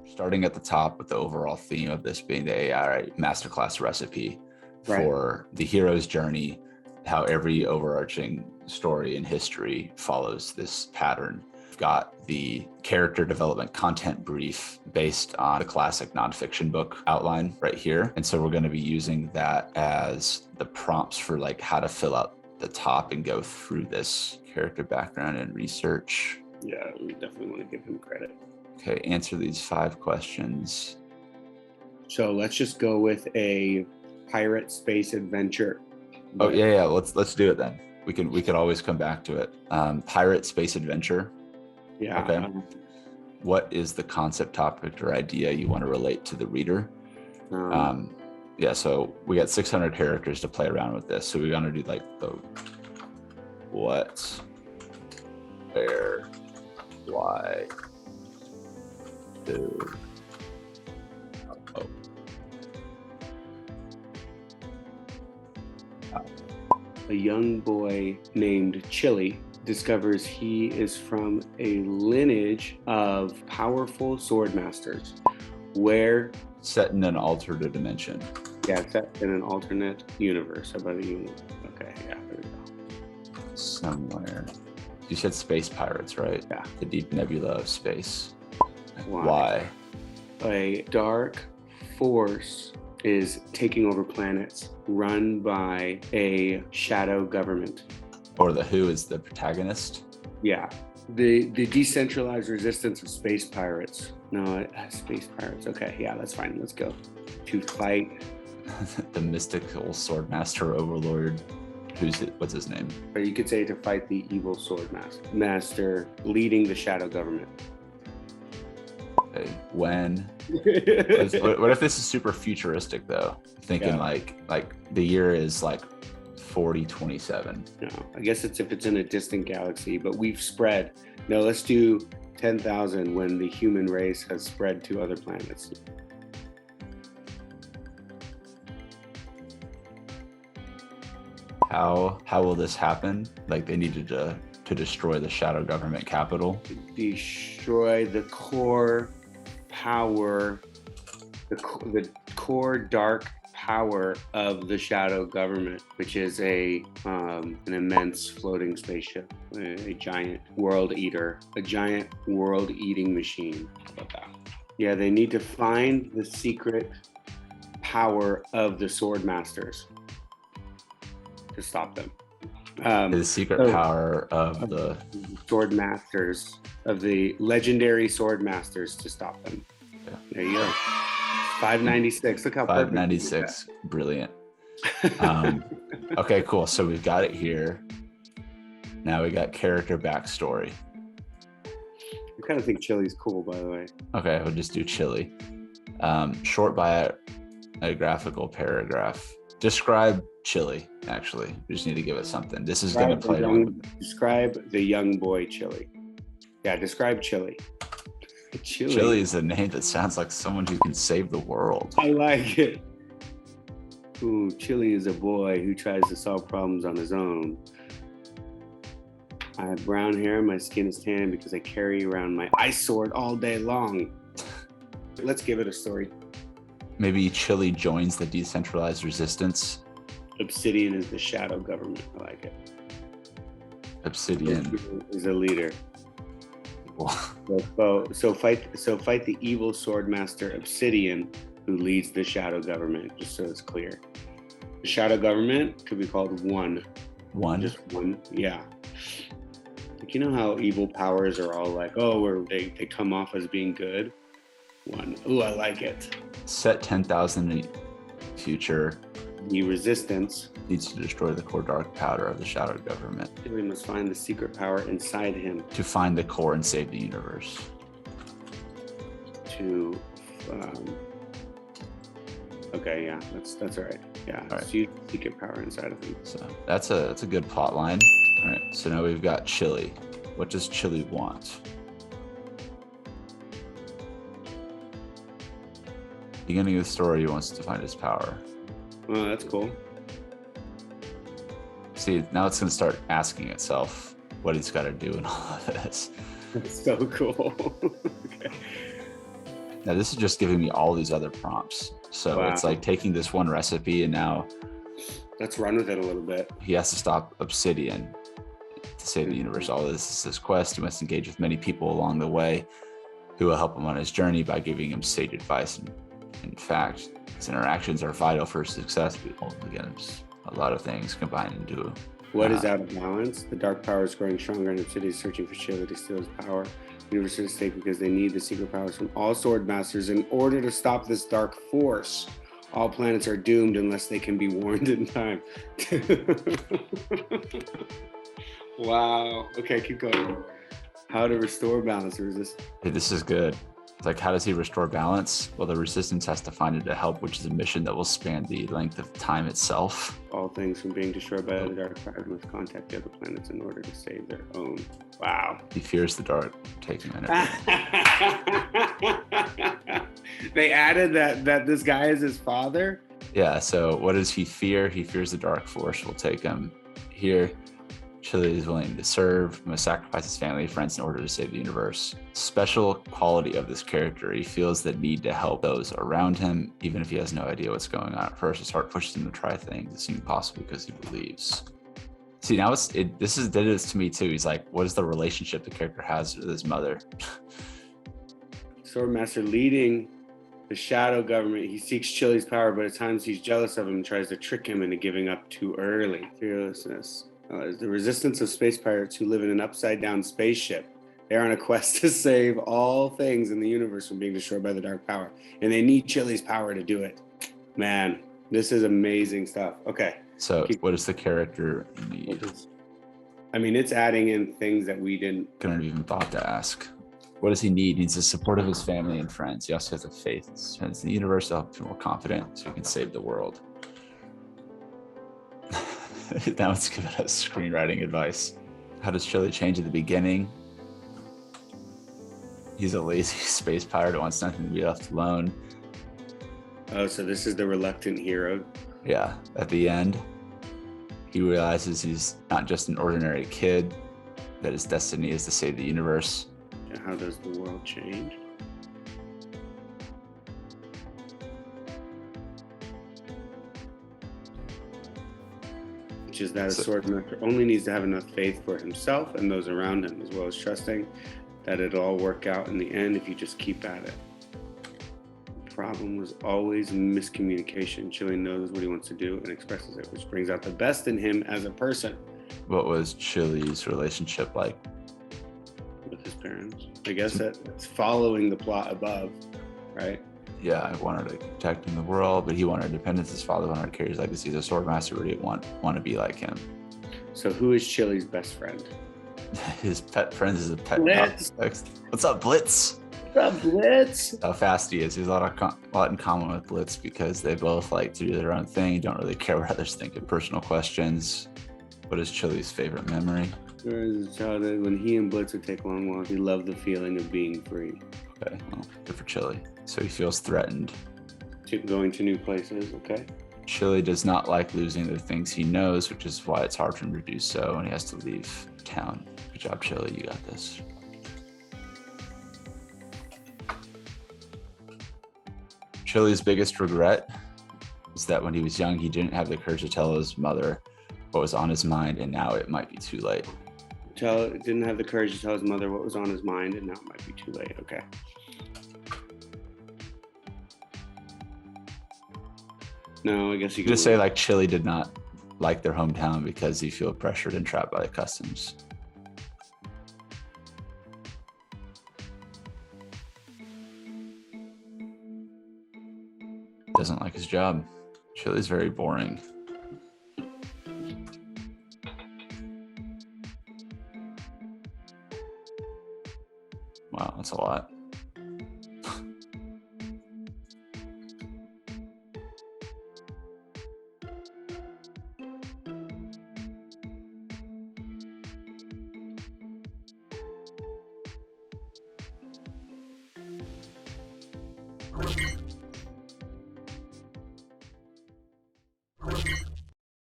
Starting at the top with the overall theme of this being the AI masterclass recipe for the hero's journey, how every overarching story in history follows this pattern. We've got the character development content brief based on the classic nonfiction book outline right here. And so we're going to be using that as the prompts for like how to fill out the top and go through this character background and research. Yeah, we definitely want to give him credit. Okay, answer these 5 questions. So let's just go with a pirate space adventure. Oh yeah, let's do it then. We can always come back to it. Pirate space adventure. Yeah. Okay. What is the concept, topic, or idea you want to relate to the reader? Yeah, so we got 600 characters to play around with this. So we're gonna do like the what, where, why, who, oh. A young boy named Chili discovers he is from a lineage of powerful sword masters where Set in an alternate dimension. Yeah, set in an alternate universe. How about a universe? Okay, yeah, there we go. Somewhere. You said space pirates, right? Yeah. The deep nebula of space. Why? A dark force is taking over planets run by a shadow government. Or the Who is the protagonist? Yeah. The decentralized resistance of space pirates. No, space pirates. Okay, yeah, that's fine. Let's go. To fight the mystical swordmaster overlord. What's his name? Or you could say to fight the evil sword master leading the shadow government. Okay. When? What if this is super futuristic though? Thinking like the year is like 4027. No, I guess if it's in a distant galaxy, but we've spread. No, let's do 10,000 when the human race has spread to other planets. How will this happen? Like they needed to destroy the shadow government capital. Destroy the core power, the core dark power of the shadow government, which is an immense floating spaceship, a giant world eater, a giant world eating machine. How about that? Yeah, they need to find the secret power of the sword masters to stop them. The secret power of the sword masters, of the legendary sword masters, to stop them. Yeah. There you go. 596. Look how 596. Brilliant. Okay, cool. So we've got it here. Now we got character backstory. I kind of think Chili's cool, by the way. Okay, we'll just do Chili. Short biographical paragraph. Describe Chili, actually. We just need to give it something. This is going to play on. Describe the young boy Chili. Yeah, describe Chili. Chili is a name that sounds like someone who can save the world. I like it. Ooh, Chili is a boy who tries to solve problems on his own. I have brown hair, my skin is tan because I carry around my ice sword all day long. Let's give it a story. Maybe Chili joins the decentralized resistance. Obsidian is the shadow government. I like it. Obsidian is a leader. So fight the evil swordmaster Obsidian, who leads the shadow government. Just so it's clear, the shadow government could be called One. Just one. Yeah. Like, you know how evil powers are all like, they come off as being good. One. Ooh, I like it. Set 10,000 in future. The resistance needs to destroy the core dark powder of the shadow government. We must find the secret power inside him. To find the core and save the universe. Okay, yeah, that's all right. Yeah, all right. So you secret power inside of him. So that's a good plot line. All right, so now we've got Chili. What does Chili want? Beginning of the story, he wants to find his power. Oh, that's cool. See, now it's going to start asking itself, what he's got to do in all of this. That's so cool. Okay. Now this is just giving me all these other prompts. So Wow. it's like taking this one recipe and now Let's run with it a little bit. he has to stop obsidian to save the universe. All this is his quest. He must engage with many people along the way who will help him on his journey by giving him sage advice. And in fact, his interactions are vital for his success. Again, it's a lot of things combined into What is out of balance? The dark power is growing stronger, and Obsidian is searching for Chili to steal his power. The universe is at stake because they need the secret powers from all sword masters in order to stop this dark force. All planets are doomed unless they can be warned in time. Wow. Okay, keep going. How to restore balance or resist. Hey, this is good. It's like, how does he restore balance? Well, the resistance has to find it to help, which is a mission that will span the length of time itself. All things from being destroyed by the dark power must contact the other planets in order to save their own. Wow. He fears the dark taking energy. They added that this guy is his father. Yeah, so what does he fear? He fears the dark force will take him. Here, Chili is willing to serve, must sacrifice his family and friends in order to save the universe. Special quality of this character, he feels the need to help those around him, even if he has no idea what's going on. At first, his heart pushes him to try things that seem possible because he believes. See, now did this to me too. He's like, what is the relationship the character has with his mother? Swordmaster leading the shadow government. He seeks Chili's power, but at times he's jealous of him and tries to trick him into giving up too early. Fearlessness. The resistance of space pirates who live in an upside-down spaceship. They're on a quest to save all things in the universe from being destroyed by the dark power, and they need Chili's power to do it. Man, this is amazing stuff. Okay. So what does the character need? I mean, it's adding in things that we didn't. Couldn't have even thought to ask. What does he need? He needs the support of his family and friends. He also has a faith in the universe to help him feel more confident so he can save the world. Now let's give it us screenwriting advice. How does Chili change at the beginning? He's a lazy space pirate who wants nothing to be left alone. Oh, so this is the reluctant hero. Yeah, at the end, he realizes he's not just an ordinary kid, that his destiny is to save the universe. And how does the world change? Which is that a swordmaster only needs to have enough faith for himself and those around him, as well as trusting that it'll all work out in the end if you just keep at it. The problem was always miscommunication. Chili knows what he wants to do and expresses it, which brings out the best in him as a person. What was Chili's relationship like with his parents? I guess that's following the plot above, right? Yeah, I wanted to protect him the world, but he wanted independence. His father wanted to carry his legacy as a swordmaster, but he didn't want to be like him. So who is Chili's best friend? His pet friend is a pet. Blitz. What's up, Blitz? What's up, Blitz? How fast he is. He has a lot in common with Blitz because they both like to do their own thing, don't really care what others think of personal questions. What is Chili's favorite memory? As a childhood, when he and Blitz would take long walks, he loved the feeling of being free. Okay, well, good for Chili. So he feels threatened. Going to new places, okay. Chili does not like losing the things he knows, which is why it's hard for him to do so, and he has to leave town. Good job, Chili. You got this. Chili's biggest regret is that when he was young, he didn't have the courage to tell his mother what was on his mind, and now it might be too late. Didn't have the courage to tell his mother what was on his mind, and now it might be too late. Okay. No, I guess you could just say like Chili did not like their hometown because he felt pressured and trapped by the customs. Doesn't like his job. Chili's very boring. Wow, that's a lot.